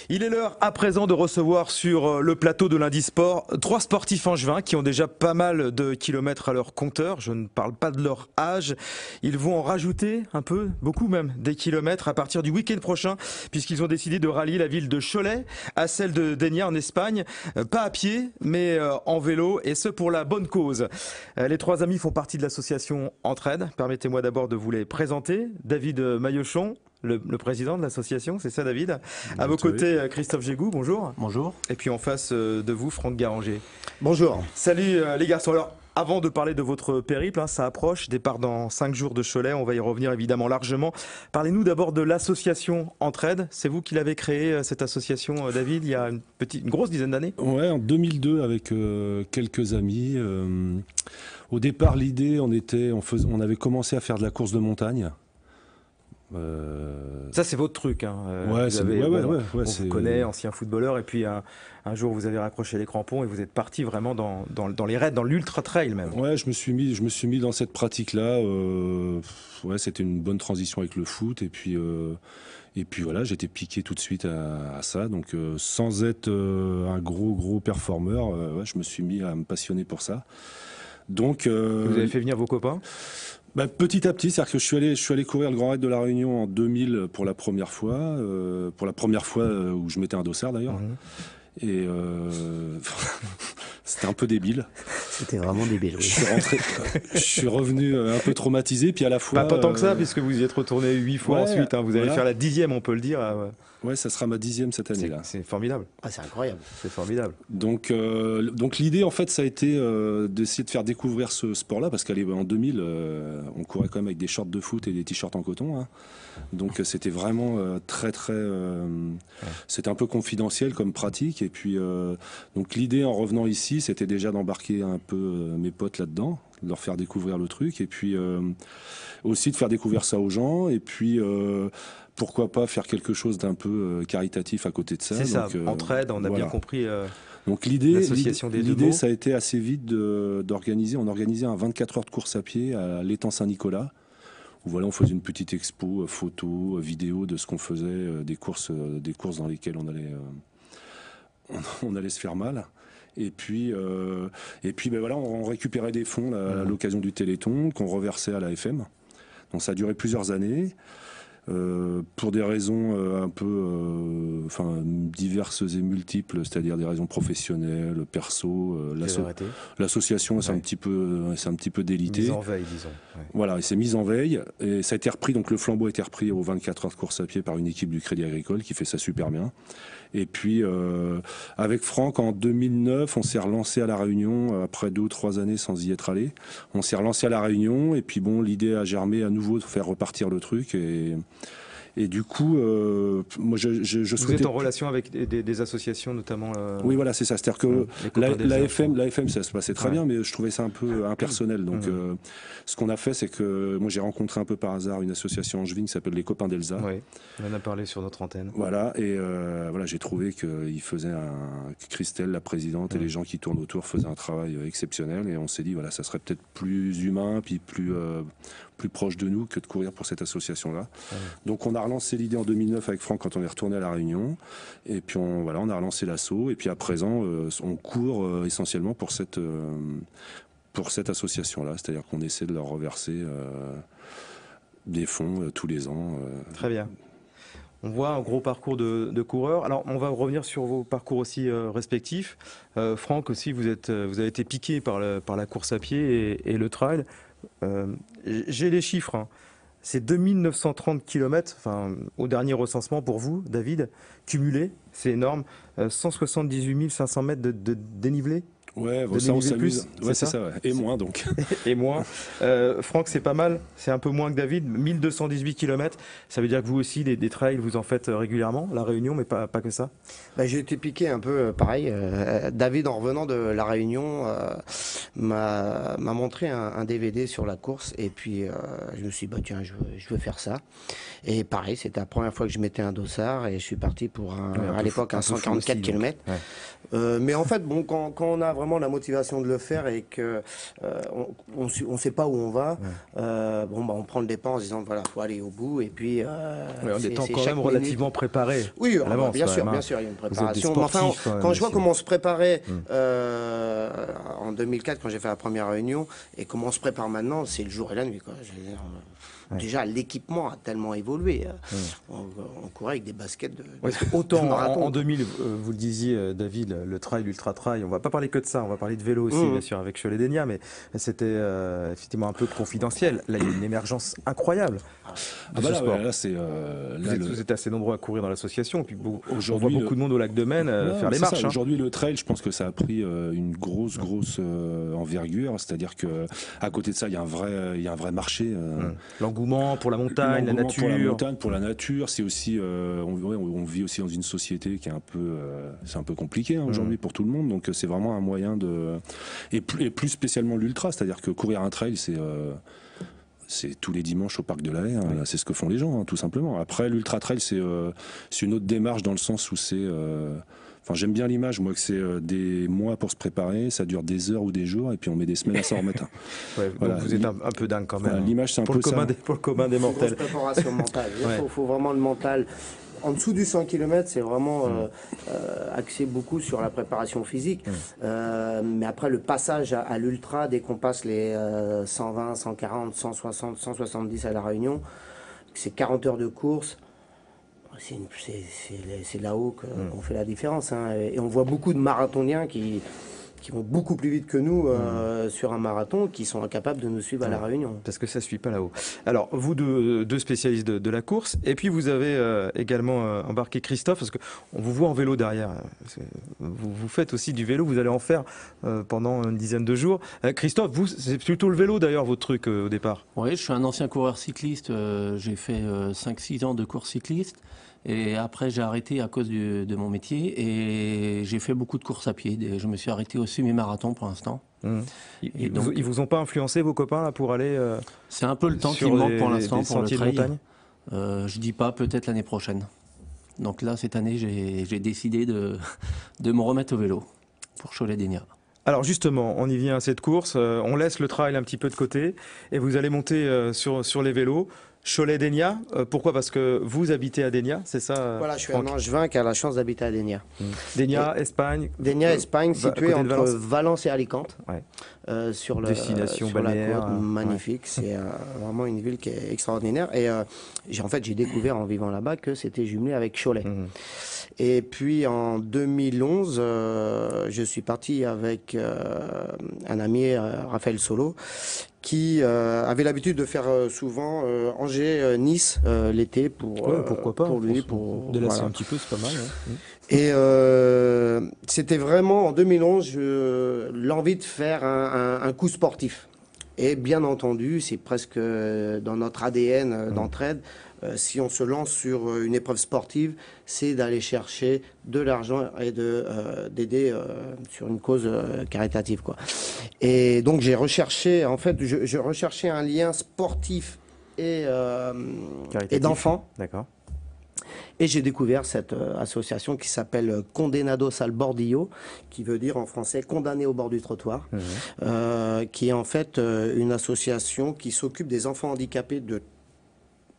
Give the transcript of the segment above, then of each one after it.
Il est l'heure à présent de recevoir sur le plateau de Lundi Sport 3 sportifs angevins qui ont déjà pas mal de kilomètres à leur compteur. Je ne parle pas de leur âge. Ils vont en rajouter un peu, beaucoup même, des kilomètres à partir du week-end prochain puisqu'ils ont décidé de rallier la ville de Cholet à celle de Dénia en Espagne. Pas à pied, mais en vélo et ce pour la bonne cause. Les 3 amis font partie de l'association Entraide. Permettez-moi d'abord de vous les présenter. David Maillochon, le président de l'association, c'est ça David. À vos côtés, Christophe Gégou, bonjour. Bonjour. Et puis en face de vous, Franck Garanger. Bonjour. Salut les garçons. Alors, avant de parler de votre périple, ça approche, départ dans 5 jours de Cholet, on va y revenir évidemment largement. Parlez-nous d'abord de l'association Entraide. C'est vous qui l'avez créée, cette association, David, il y a une grosse dizaine d'années? Ouais, en 2002 avec quelques amis. Au départ, l'idée, on avait commencé à faire de la course de montagne. Ça c'est votre truc, hein. Ouais, on vous connaît, ancien footballeur, et puis un jour vous avez raccroché les crampons et vous êtes parti vraiment dans les raids, dans l'ultra trail même. Ouais, je me suis mis dans cette pratique-là. Ouais, c'était une bonne transition avec le foot, et puis voilà, j'étais piqué tout de suite à ça. Donc sans être un gros performeur, ouais, je me suis mis à me passionner pour ça. Donc vous avez fait venir vos copains? Petit à petit, c'est-à-dire que je suis allé courir le Grand Raid de la Réunion en 2000 pour la première fois, où je mettais un dossard d'ailleurs. Et c'était un peu débile. C'était vraiment débile. Oui. Je suis revenu un peu traumatisé, puis à la fois... Pas tant que ça, puisque vous y êtes retourné 8 fois ensuite. Hein, vous allez faire la 10e, on peut le dire. Ouais, ça sera ma 10e cette année-là. C'est formidable. Ah, c'est incroyable. C'est formidable. Donc l'idée, en fait, ça a été d'essayer de faire découvrir ce sport-là, parce qu'en 2000, on courait quand même avec des shorts de foot et des t-shirts en coton. Hein. Donc c'était vraiment très... C'était un peu confidentiel comme pratique. Et puis, donc l'idée, en revenant ici, c'était déjà d'embarquer un peu mes potes là-dedans, de leur faire découvrir le truc, et puis aussi de faire découvrir ça aux gens, et puis... pourquoi pas faire quelque chose d'un peu caritatif à côté de ça. C'est ça, Entraide, on a bien compris. Donc l'idée, ça a été assez vite d'organiser. On organisait un 24 heures de course à pied à l'étang Saint-Nicolas, où voilà, on faisait une petite expo, photos, vidéos de ce qu'on faisait, des courses dans lesquelles on allait se faire mal. Et puis voilà, on récupérait des fonds à l'occasion du Téléthon qu'on reversait à la FM. Donc ça a duré plusieurs années. Pour des raisons un peu diverses et multiples, c'est-à-dire des raisons professionnelles, perso, l'association c'est un petit peu délité. Mise en veille, disons. Ouais. Voilà, et c'est mise en veille, et ça a été repris, donc le flambeau a été repris aux 24 heures de course à pied par une équipe du Crédit Agricole qui fait ça super bien. Et puis avec Franck en 2009, on s'est relancé à La Réunion après 2 ou 3 années sans y être allé. On s'est relancé à La Réunion, et puis bon, l'idée a germé à nouveau de faire repartir le truc, et du coup, moi, je souhaitais... Vous êtes en relation avec des associations, notamment... Oui, voilà, c'est ça. C'est-à-dire que la FM, ça se passait très bien, mais je trouvais ça un peu impersonnel. Donc, ce qu'on a fait, c'est que moi, j'ai rencontré un peu par hasard une association angevine qui s'appelle Les Copains d'Elsa. Oui, on en a parlé sur notre antenne. Voilà, et voilà, j'ai trouvé qu'ils faisaient Christelle, la présidente, et les gens qui tournent autour faisaient un travail exceptionnel. Et on s'est dit, voilà, ça serait peut-être plus humain, puis plus proche de nous que de courir pour cette association-là. Donc on a relancé l'idée en 2009 avec Franck quand on est retourné à La Réunion, et puis on a relancé l'assaut, et puis à présent on court essentiellement pour cette association-là, c'est-à-dire qu'on essaie de leur reverser des fonds tous les ans. Très bien. On voit un gros parcours de coureurs. Alors, on va revenir sur vos parcours aussi respectifs. Franck aussi, vous avez été piqué par la course à pied et le trail. J'ai les chiffres. Hein. C'est 2930 km, au dernier recensement pour vous, David, cumulé. C'est énorme. 178 500 mètres de dénivelé. Ouais, ça on s'amuse. Ouais, c'est ça. Ouais. Et moins donc. Et moins. Franck, c'est pas mal. C'est un peu moins que David. 1218 km. Ça veut dire que vous aussi, des trails, vous en faites régulièrement, La Réunion, mais pas que ça. J'ai été piqué un peu pareil. David, en revenant de La Réunion, m'a montré un DVD sur la course. Et puis, je me suis dit, tiens, je veux faire ça. Et pareil, c'était la première fois que je mettais un dossard. Et je suis parti pour à l'époque un 144 km. Ouais. Mais en fait, bon, quand on a vraiment vraiment la motivation de le faire et que on sait pas où on va, on prend le départ en se disant voilà, faut aller au bout et puis en étant quand même relativement préparé. Oui, à l'avance, bien sûr, même, hein. bien sûr, il y a une Vous êtes des préparation. sportifs, Mais enfin, quand je vois comment on se préparait en 2004 quand j'ai fait la première réunion et comment on se prépare maintenant, c'est le jour et la nuit, quoi. Je veux dire, déjà, l'équipement a tellement évolué. On courait avec des baskets de autant marathon. en 2000, vous le disiez, David, le trail, l'ultra-trail, on va pas parler que de ça, on va parler de vélo aussi, bien sûr, avec Cholet Dénia, mais c'était effectivement un peu confidentiel. Là, il y a une émergence incroyable de ce sport. Vous êtes assez nombreux à courir dans l'association, et puis on voit beaucoup de monde au lac de Maine faire les marches. Aujourd'hui, le trail, je pense que ça a pris une grosse envergure, c'est-à-dire que à côté de ça, il y a un vrai marché. L'engouement pour la montagne, la nature. Pour la montagne, pour la nature, c'est aussi, on vit aussi dans une société qui est c'est un peu compliqué aujourd'hui pour tout le monde. Donc c'est vraiment un moyen et plus spécialement l'ultra, c'est-à-dire que courir un trail, c'est tous les dimanches au parc de la Haye. C'est ce que font les gens, tout simplement. Après, l'ultra trail, c'est une autre démarche dans le sens où c'est j'aime bien l'image, moi, que c'est des mois pour se préparer, ça dure des heures ou des jours, et puis on met des semaines à s'en remettre. Donc vous êtes un peu dingue quand même. L'image, c'est un peu ça. Pour le commun des mortels. Une préparation mentale. Il faut vraiment le mental. En dessous du 100 km, c'est vraiment axé beaucoup sur la préparation physique. Mais après, le passage à l'ultra, dès qu'on passe les 120, 140, 160, 170 à La Réunion, c'est 40 heures de course. C'est là-haut qu'on fait la différence. Et on voit beaucoup de marathoniens qui vont beaucoup plus vite que nous sur un marathon, qui sont incapables de nous suivre à La Réunion. Parce que ça ne suit pas là-haut. Alors, vous deux spécialistes de la course, et puis vous avez également embarqué Christophe, parce qu'on vous voit en vélo derrière. Vous faites aussi du vélo, vous allez en faire pendant une dizaine de jours. Christophe, vous, c'est plutôt le vélo d'ailleurs, votre truc au départ. Oui, je suis un ancien coureur cycliste, j'ai fait 5-6 ans de course cycliste. Et après, j'ai arrêté à cause de mon métier et j'ai fait beaucoup de courses à pied. Je me suis arrêté au semi-marathon pour l'instant. Ils vous ont pas influencé, vos copains, là, pour aller c'est un peu le temps qui me manque pour l'instant pour le trail. Je dis pas, peut-être l'année prochaine. Donc là, cette année, j'ai décidé de me remettre au vélo pour Cholet Dénia. Alors justement, on y vient à cette course. On laisse le trail un petit peu de côté et vous allez monter sur les vélos. Cholet Dénia, pourquoi? Parce que vous habitez à Dénia, c'est ça? Voilà, je suis un Angevin qui a la chance d'habiter à Dénia. Dénia, Espagne. Dénia, Espagne, située entre Valence et Alicante. Sur la côte, magnifique. C'est vraiment une ville qui est extraordinaire. Et j'ai découvert en vivant là-bas que c'était jumelé avec Cholet. Et puis en 2011, je suis parti avec un ami, Raphaël Solo, qui avait l'habitude de faire souvent Angers-Nice l'été pourquoi pas, pour lui, pour délasser un petit peu, c'est pas mal. Et c'était vraiment en 2011 l'envie de faire un coup sportif. Et bien entendu, c'est presque dans notre ADN d'entraide. Si on se lance sur une épreuve sportive, c'est d'aller chercher de l'argent et d'aider sur une cause caritative, quoi. Et donc j'ai recherché, en fait, je recherchais un lien sportif et d'enfants. D'accord. Et j'ai découvert cette association qui s'appelle Condenados al Bordillo, qui veut dire en français condamné au bord du trottoir, qui est en fait une association qui s'occupe des enfants handicapés de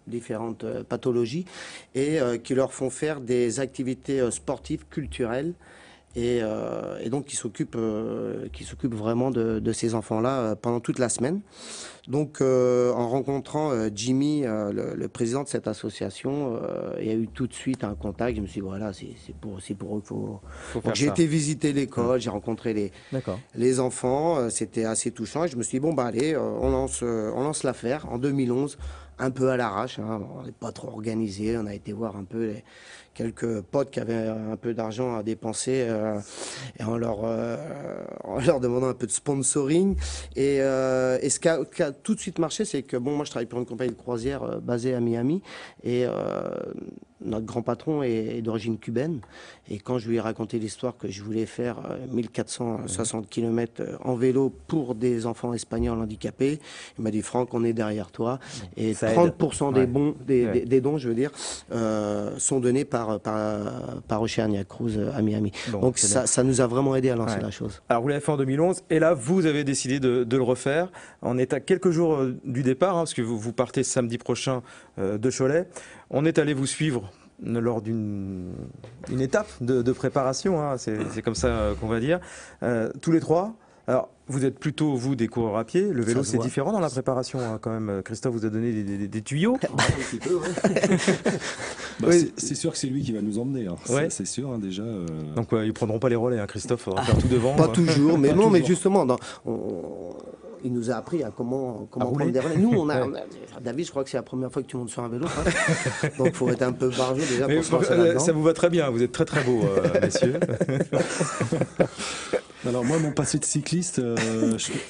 différentes pathologies et qui leur font faire des activités sportives, culturelles. Et donc qui s'occupe vraiment de ces enfants-là pendant toute la semaine. Donc en rencontrant Jimmy, le président de cette association, il y a eu tout de suite un contact. Je me suis dit voilà, c'est pour eux qu'il faut donc j'ai été visiter l'école, j'ai rencontré les enfants, c'était assez touchant. Et je me suis dit bon allez, on lance l'affaire en 2011. Un peu à l'arrache, on n'est pas trop organisé, on a été voir un peu quelques potes qui avaient un peu d'argent à dépenser et en leur demandant un peu de sponsoring. Et ce qui a tout de suite marché, c'est que moi je travaille pour une compagnie de croisière basée à Miami et notre grand patron est d'origine cubaine. Et quand je lui ai raconté l'histoire que je voulais faire 1460 km en vélo pour des enfants espagnols handicapés, il m'a dit Franck, on est derrière toi. Et Ça 30% aide. des dons, je veux dire, sont donnés par Oceania Cruz à Miami. Bon, Donc c'est bien. ça nous a vraiment aidé à lancer Ouais. la chose. Alors vous l'avez fait en 2011 et là vous avez décidé de le refaire. On est à quelques jours du départ parce que vous partez samedi prochain de Cholet. On est allé vous suivre lors d'une étape de préparation, hein, c'est comme ça qu'on va dire, tous les trois. Alors vous êtes plutôt vous des coureurs à pied, le vélo Ça se c'est voit. différent dans la préparation hein, quand même. Christophe vous a donné des tuyaux. Bah, Oui. c'est sûr que c'est lui qui va nous emmener. Hein. Ouais. C'est sûr, hein, déjà. Donc ils prendront pas les relais, hein, Christophe, faudra faire tout devant. Pas toujours, mais Pas non, mais toujours. justement, il nous a appris à comment rouler. prendre des relais. Nous, David, je crois que c'est la première fois que tu montes sur un vélo. Hein. Donc, il faut être un peu barjot déjà Mais pour se lancer là-dedans. ça vous va très bien, vous êtes très très beaux, messieurs. Alors moi, mon passé de cycliste,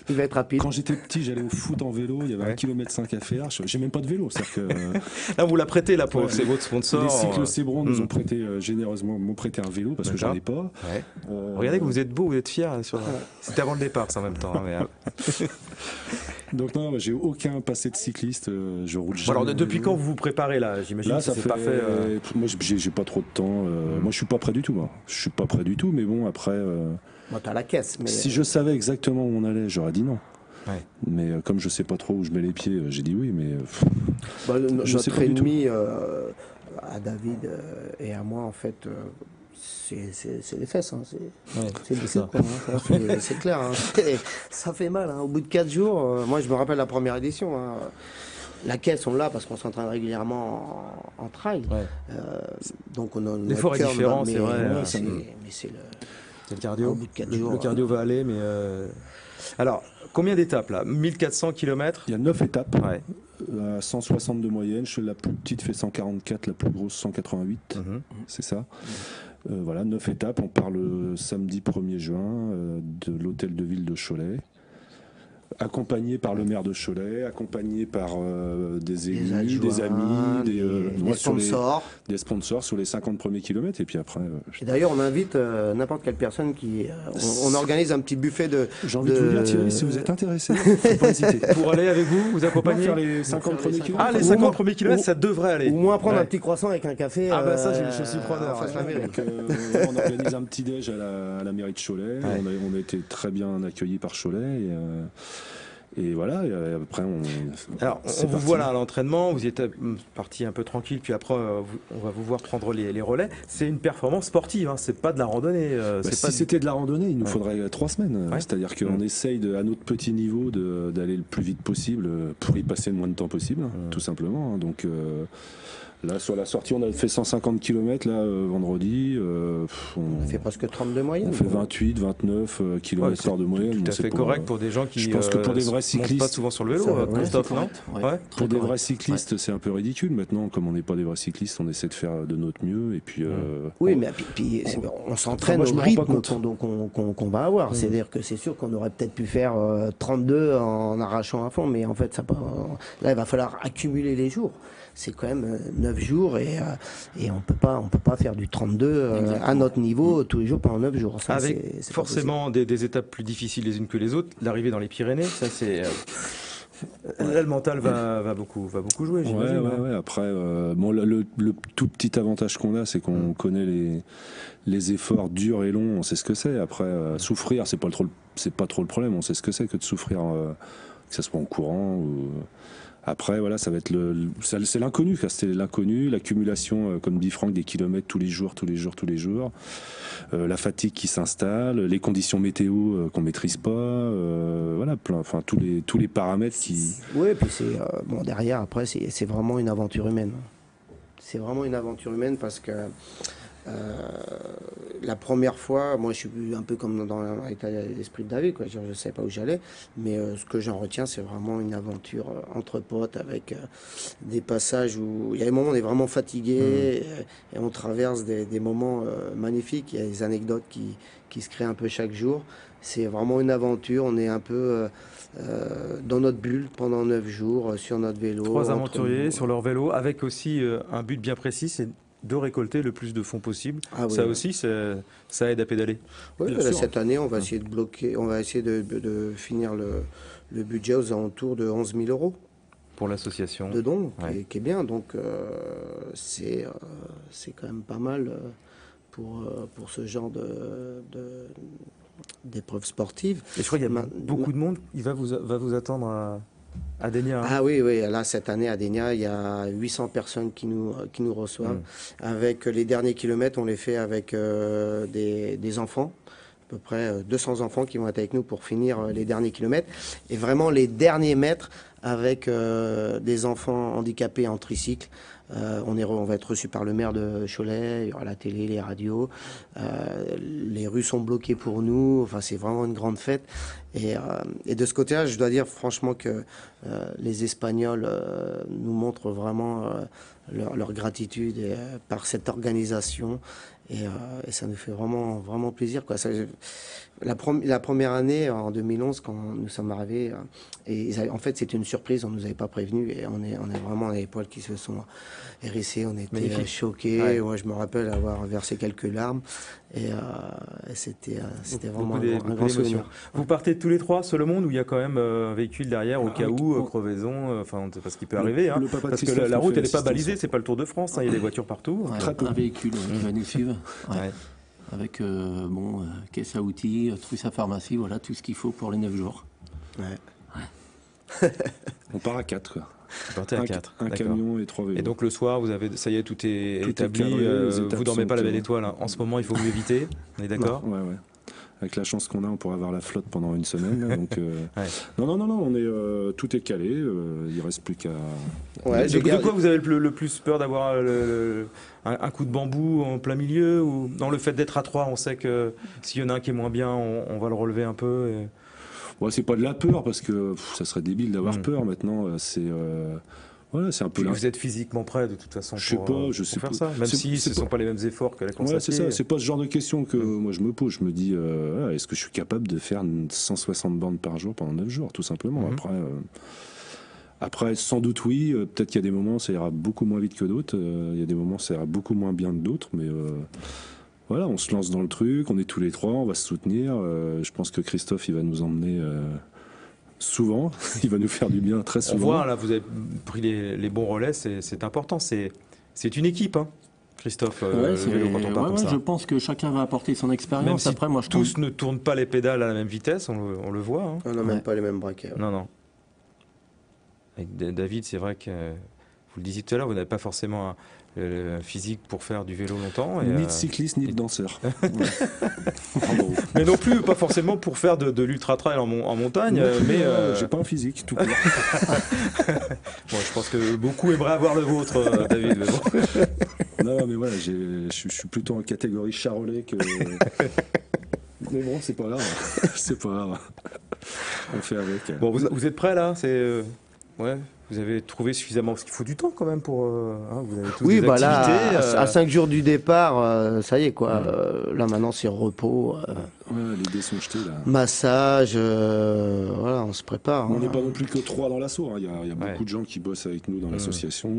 Il va être rapide. quand j'étais petit, j'allais au foot en vélo. Il y avait Ouais. 1,5 km à faire. J'ai même pas de vélo. C'est-à-dire que Là, vous la prêtez là pour Ouais. c'est votre sponsor. les cycles Sébron nous Hmm. ont prêté généreusement, m'ont prêté un vélo parce que j'en ai pas. Ouais. Euh, Regardez que vous êtes beau, vous êtes fier. C'était avant le départ, ça en même temps. Hein, mais, Donc non, j'ai aucun passé de cycliste. Je roule Bon, jamais. alors en depuis vélo. quand vous vous préparez là? J'imagine Là, que ça c'est fait. pas fait. Moi, j'ai pas trop de temps. Moi, je suis pas prêt du tout. Moi. Je suis pas prêt du tout. Mais bon, après, Bon, t'as la caisse, mais si je savais exactement où on allait, j'aurais dit non. Ouais. Mais comme je sais pas trop où je mets les pieds, j'ai dit oui. Mais bah, je sais notre pas du tout. ennemi à David et à moi, en fait, c'est les fesses. Hein. C'est le ça. bicep, quoi, hein. C'est clair. Hein. Ça fait mal. Hein. Au bout de 4 jours, moi, je me rappelle la première édition. Hein. La caisse, on l'a parce qu'on s'entraîne régulièrement en trail. Ouais. Donc, on a L'effort est différent, c'est vrai. Mais C'est c'est le. le cardio. Au bout de 4 Le jours, cardio va aller, mais. Alors, combien d'étapes là? 1400 km. il y a 9 étapes. Ouais. À 160 de moyenne. La plus petite fait 144, la plus grosse 188. Mhm. C'est ça. Voilà, 9 étapes. On part le samedi 1er juin de l'hôtel de ville de Cholet. Accompagné par le maire de Cholet, accompagné par des élus, adjoints, des amis, des des sur les- sponsors. des sponsors sur les 50 premiers kilomètres. Et puis après, Et d'ailleurs, on invite n'importe quelle personne qui. On organise un petit buffet de. j'ai envie de vous dire, Thierry, si vous êtes intéressé, faut pas hésiter. Pour aller avec vous, vous accompagner. Faire les 50 Faire premiers les kilomètres. Ah, les Ou 50 moins- premiers kilomètres, ça devrait aller. Ou moins prendre Ouais. un petit croissant avec un café. Ah bah ça, je suis preneur, en face de la ouais. mairie. Donc, on organise un petit déj à la mairie de Cholet. Ouais. On a été très bien accueillis par Cholet. Et voilà, et après Alors, c'est on vous parti. voit là à l'entraînement, vous y êtes parti un peu tranquille, puis après, on va vous voir prendre les relais. C'est une performance sportive, hein, c'est pas de la randonnée. Bah, c'est si pas c'était de la randonnée, il nous Ouais. faudrait 3 semaines. Ouais. C'est-à-dire qu'on essaye à notre petit niveau d'aller le plus vite possible pour y passer le moins de temps possible, tout simplement. Hein. Donc là, sur la sortie, on a fait 150 km là, vendredi. On fait presque 32 moyennes. on fait 28, 29 Ouais, km c'est heure de moyenne. tout Bon, à c'est fait pour, correct pour des gens qui je pense que pour des vrais montent cyclistes, pas souvent sur le vélo, ça va, Christophe, Ouais, non? c'est correct, Ouais. très Pour des correct. vrais cyclistes, c'est un peu ridicule. Maintenant, comme on n'est pas des vrais cyclistes, on essaie de faire de notre mieux. Et puis, Oui, mais puis, on s'entraîne Moi, je au me rends pas rythme compte. qu'on va avoir. C'est-à-dire que c'est sûr qu'on aurait peut-être pu faire 32 en arrachant à fond, mais en fait, là, il va falloir accumuler les jours. C'est quand même 9 jours et on peut pas faire du 32 à notre niveau tous les jours pendant 9 jours. Ça, Avec c'est pas forcément des étapes plus difficiles les unes que les autres. L'arrivée dans les Pyrénées, ça c'est. Là, le mental va beaucoup jouer, ouais, j'imagine. hein. ouais. Après, bon, le tout petit avantage qu'on a, c'est qu'on connaît les efforts durs et longs. On sait ce que c'est. Après, souffrir, c'est pas trop le problème. On sait ce que c'est que de souffrir, que ce soit en courant ou. Après, voilà, ça va être c'est l'inconnu. C'est l'inconnu, l'accumulation, comme dit Franck, des kilomètres tous les jours. La fatigue qui s'installe, les conditions météo qu'on maîtrise pas, voilà, enfin tous les paramètres qui. Oui, puis c'est bon derrière. Après, c'est vraiment une aventure humaine. C'est vraiment une aventure humaine parce que la première fois, moi, je suis un peu comme dans l'état d'esprit de David, quoi. Je ne savais pas où j'allais, mais ce que j'en retiens, c'est vraiment une aventure entre potes avec des passages où il y a des moments où on est vraiment fatigué et on traverse des moments magnifiques. Il y a des anecdotes qui se créent un peu chaque jour. C'est vraiment une aventure. On est un peu dans notre bulle pendant 9 jours sur notre vélo. 3 entre aventuriers nous. sur leur vélo, avec aussi un but bien précis, c'est de récolter le plus de fonds possible. Ah oui, Ça oui. aussi, ça aide à pédaler. Oui, Bien sûr. cette année, on va essayer de bloquer, on va essayer de finir le budget aux alentours de 11 000 euros Pour l'association. de dons, Ouais. qui est bien. Donc, c'est quand même pas mal pour ce genre d'épreuves sportives. Et je crois qu'il y a Ma- beaucoup de monde qui va vous attendre à Dénia. Hein. Ah oui, oui, là, cette année à Dénia, il y a 800 personnes qui nous reçoivent. Avec les derniers kilomètres, on les fait avec des enfants. À peu près 200 enfants qui vont être avec nous pour finir les derniers kilomètres. Et vraiment les derniers mètres avec des enfants handicapés en tricycle. On va être reçus par le maire de Cholet, il y aura la télé, les radios. Les rues sont bloquées pour nous. Enfin, c'est vraiment une grande fête. Et de ce côté-là, je dois dire franchement que les Espagnols nous montrent vraiment leur gratitude par cette organisation. Et ça nous fait vraiment, vraiment plaisir, quoi. La première année, en 2011, quand nous sommes arrivés, en fait, c'était une surprise, on ne nous avait pas prévenu, et on est vraiment les poils qui se sont hérissés, on était Magnifique. choqués. Ouais. Moi, je me rappelle avoir versé quelques larmes, et c'était vraiment un grand d'émotions. souvenir. Vous partez tous les trois seul au monde ou il y a quand même un véhicule derrière au cas où, crevaison, enfin, parce qu'il peut arriver. Hein, le papa de parce que Christophe la nous route, fait elle n'est pas l'assistance. balisée, c'est pas le Tour de France, hein, il y a des voitures partout. Ouais, Très peu. un véhicule qui va nous suivre. Ouais. Ouais. Avec caisse à outils, trucs à pharmacie, voilà tout ce qu'il faut pour les 9 jours. Ouais. On part à 4. Quoi. Vous partez à 4. Un camion et 3 vélos. Et donc le soir, ça y est, tout est Tout est établi. cadré, les étapes vous dormez pas sont la belle claires. étoile. Hein. En ce moment, il faut vous éviter. On est d'accord? Ouais, ouais. Avec la chance qu'on a, on pourrait avoir la flotte pendant une semaine. Donc, Ouais. non, on est, tout est calé. Il reste plus qu'à. Ouais, De quoi vous avez le plus peur d'avoir un coup de bambou en plein milieu ou dans le fait d'être à 3, on sait que s'il y en a un qui est moins bien, on va le relever un peu. Ouais, c'est pas de la peur parce que ça serait débile d'avoir Mm. peur maintenant. C'est voilà, c'est un peu. Puis vous êtes physiquement prêt de toute façon Je sais pour, pas, pour je sais faire pas. ça, même C'est- si ce c'est ne sont pas- pas les mêmes efforts que la course à Ouais, c'est pied. ça. C'est pas ce genre de question que moi je me pose. Je me dis, est-ce que je suis capable de faire 160 bandes par jour pendant 9 jours, tout simplement. Mhm. Après, sans doute oui. Peut-être qu'il y a des moments ça ira beaucoup moins vite que d'autres. Il y a des moments ça ira beaucoup moins bien que d'autres. Mais voilà, on se lance dans le truc. On est tous les trois. On va se soutenir. Je pense que Christophe, il va nous emmener souvent. Il va nous faire du bien très On souvent. voit, là, vous avez pris les bons relais, c'est important. C'est une équipe, hein, Christophe, le vélo, quand on part comme ça. Je pense que chacun va apporter son Même expérience. si Après, moi, je tous ne tournent pas les pédales à la même vitesse, on le voit. Hein. On n'a même pas les mêmes braquets. Non, non. Avec David, c'est vrai que, vous le disiez tout à l'heure, vous n'avez pas forcément un physique pour faire du vélo longtemps. Et, Ni de cycliste, ni de danseur. Bravo. mais non plus, pas forcément pour faire de l'ultra-trail en montagne. Mais J'ai pas un physique, tout court. bon, je pense que beaucoup aimeraient avoir le vôtre, David. Mais bon. Non, mais voilà, je suis plutôt en catégorie charolais que. Mais bon, c'est pas grave. C'est pas grave. On fait avec. Bon, vous êtes prêts là? Ouais. Vous avez trouvé suffisamment, parce qu'il faut du temps quand même pour. Vous avez tous Oui, des bah activités. là, à 5 jours du départ, ça y est, quoi. Là, maintenant, c'est repos, Ouais, les dés sont jetés là. massage, voilà, on se prépare. On hein. n'est pas non plus que 3 dans l'assaut. Hein. Il y a Ouais. beaucoup de gens qui bossent avec nous dans l'association.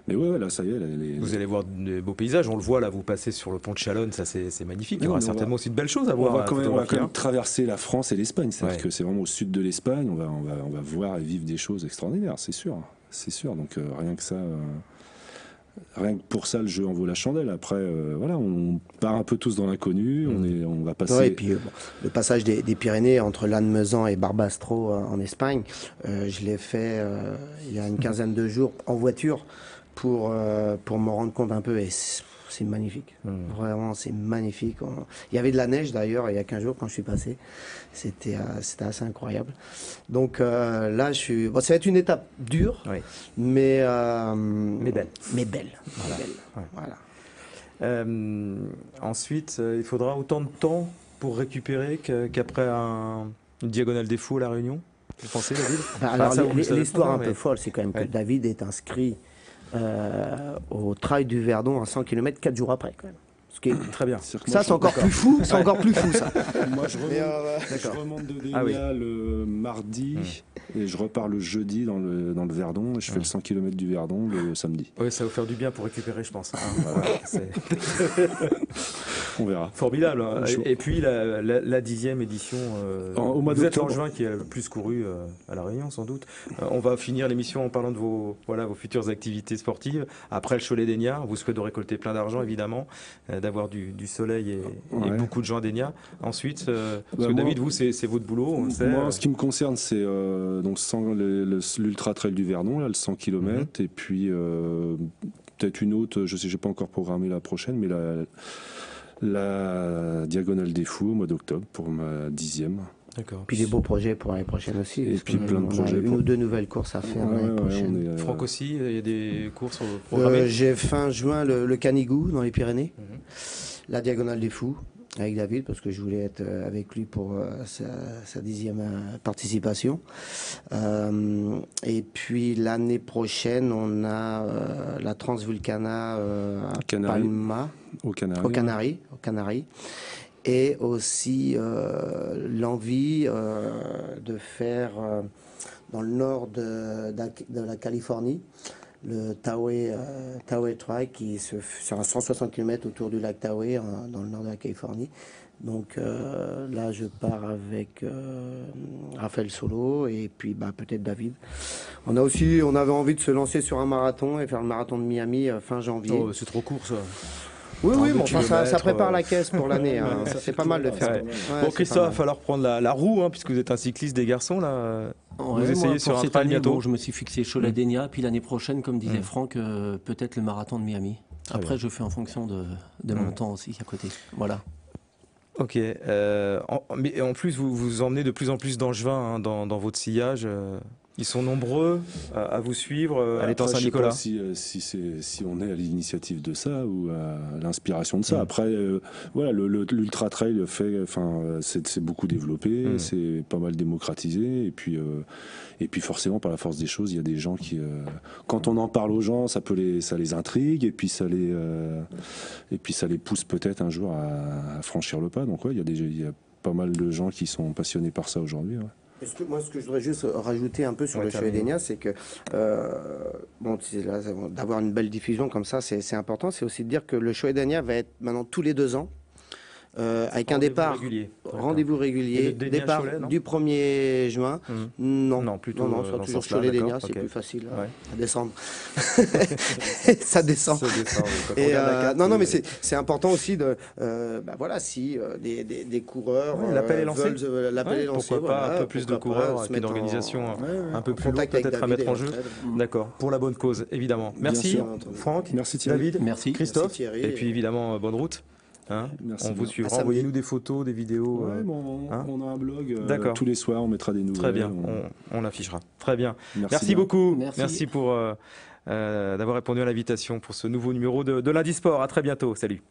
Mais ouais, là, ça y est. Vous allez voir des beaux paysages, on le voit là, vous passez sur le pont de Chalonne, ça c'est magnifique. Il y Non, aura mais on certainement va- aussi de belles choses à On voir. va à quand même photographier, hein. traverser la France et l'Espagne. C'est-à-dire Ouais. que c'est vraiment au sud de l'Espagne. On va voir et vivre des choses extraordinaires, c'est sûr. C'est sûr. Donc rien que ça. Rien que pour ça, le jeu en vaut la chandelle. Après, voilà, on part un peu tous dans l'inconnu. On va passer. Ouais, et puis bon, le passage des Pyrénées entre Lannemezan et Barbastro en Espagne, je l'ai fait il y a une quinzaine de jours en voiture pour me rendre compte un peu. Et c'est magnifique. Vraiment, c'est magnifique. Il y avait de la neige d'ailleurs il y a 15 jours quand je suis passé. C'était assez incroyable. Donc là, bon, ça va être une étape dure, Oui. mais belle. Mais belle. Voilà. Belle. Ouais. Voilà. Ensuite, il faudra autant de temps pour récupérer qu'après une diagonale des fous à La Réunion. Vous pensez, David? Bah, alors, ça, vous le savez l'histoire pas, un mais- peu folle, c'est quand même Ouais. que David est inscrit au Trail du Verdon à 100 km 4 jours après, quand même. Ce qui est Très bien. ça, c'est encore plus fou. C'est encore plus fou, ça. Moi, je D'accord. remonte de Dénia Ah oui. le mardi et je repars le jeudi dans le Verdon et je fais le 100 km du Verdon le samedi. Oui, ça va vous faire du bien pour récupérer, je pense. Voilà, c'est On verra. formidable. Hein. Chaud. Et puis la 10e édition. Au mois vous êtes d'octobre. l'Angevin qui est le plus couru à La Réunion, sans doute. On va finir l'émission en parlant de vos futures activités sportives. Après le Cholet d'Enya, on vous souhaite de récolter plein d'argent, évidemment, d'avoir du soleil et Ouais. beaucoup de gens d'Enya. Ensuite, parce que moi- David, vous, c'est votre boulot, on le sait. Moi, en ce qui me concerne, c'est donc l'Ultra Trail du Verdon, là, le 100 km, et puis peut-être une autre, je sais, j'ai pas encore programmé la prochaine, mais la Diagonale des Fous au mois d'octobre pour ma 10e. D'accord. Puis des beaux projets pour l'année prochaine aussi. Et parce puis qu'on plein de on a projets une pour- ou deux nouvelles courses à faire l'année prochaine. Franck aussi, il y a des courses programmées. J'ai fin juin le Canigou dans les Pyrénées, la Diagonale des Fous avec David parce que je voulais être avec lui pour sa 10e participation. Et puis l'année prochaine, on a la Transvulcana à Canaries. Palma, Aux Canaries. aux Canaries. Et aussi l'envie de faire dans le nord de la Californie le Tahoe Trail c'est un 160 km autour du lac Tahoe dans le nord de la Californie. Donc là je pars avec Raphaël Solo et puis peut-être David. On avait envie de se lancer sur un marathon et faire le marathon de Miami fin janvier. Oh, c'est trop court ça. Oui, 32 mais enfin, ça kilomètres, prépare la caisse pour l'année. Hein. Ça, c'est pas mal de faire. Ouais. Ouais, Bon, c'est Christophe, pas il va mal. falloir prendre la roue, hein, puisque vous êtes un cycliste des garçons là. Vous Ouais, essayez moi, sur pour un cette trail année, bientôt. bon, je me suis fixé Cholet d'Enya, puis l'année prochaine, comme disait Franck, peut-être le marathon de Miami. Après, je fais en fonction de mon temps aussi à côté. Voilà. Ok. Mais en plus, vous emmenez de plus en plus d'Angevins hein, dans votre sillage. Ils sont nombreux à vous suivre à l'étang Après, je sais pas Saint-Nicolas. si on est à l'initiative de ça ou à l'inspiration de ça. Mm. Après, voilà, l'ultra trail c'est beaucoup développé, c'est pas mal démocratisé, et puis forcément par la force des choses, il y a des gens qui, quand on en parle aux gens, ça les intrigue, et puis ça les pousse peut-être un jour à franchir le pas. Donc ouais, il y a pas mal de gens qui sont passionnés par ça aujourd'hui. Ouais. Moi, ce que je voudrais juste rajouter un peu sur le Cholet d'Enya, c'est que d'avoir une belle diffusion comme ça, c'est important. C'est aussi de dire que le Cholet d'Enya va être maintenant tous les 2 ans. Avec un départ, rendez-vous régulier, départ du 1er juin. Non, plutôt non, soit toujours Cholet d'Enya, c'est plus facile à descendre. Ça descend. Et, non, mais c'est important aussi de, voilà, si des coureurs l'appel est lancé. L'appel est lancé. Pourquoi pas un peu plus de coureurs, une organisation un peu plus lourde peut-être à mettre en jeu. D'accord, pour la bonne cause, évidemment. Merci Franck, merci Thierry. David, Merci. Christophe, Merci Thierry. et puis évidemment bonne route. Hein, Merci on vous bien. suivra. samedi. Envoyez-nous des photos, des vidéos. Ouais, on a un blog. D'accord. Tous les soirs, on mettra des nouvelles. Très bien, on affichera. Très bien. Merci bien. beaucoup. Merci. Pour d'avoir répondu à l'invitation pour ce nouveau numéro de Lundi Sport. À très bientôt. Salut.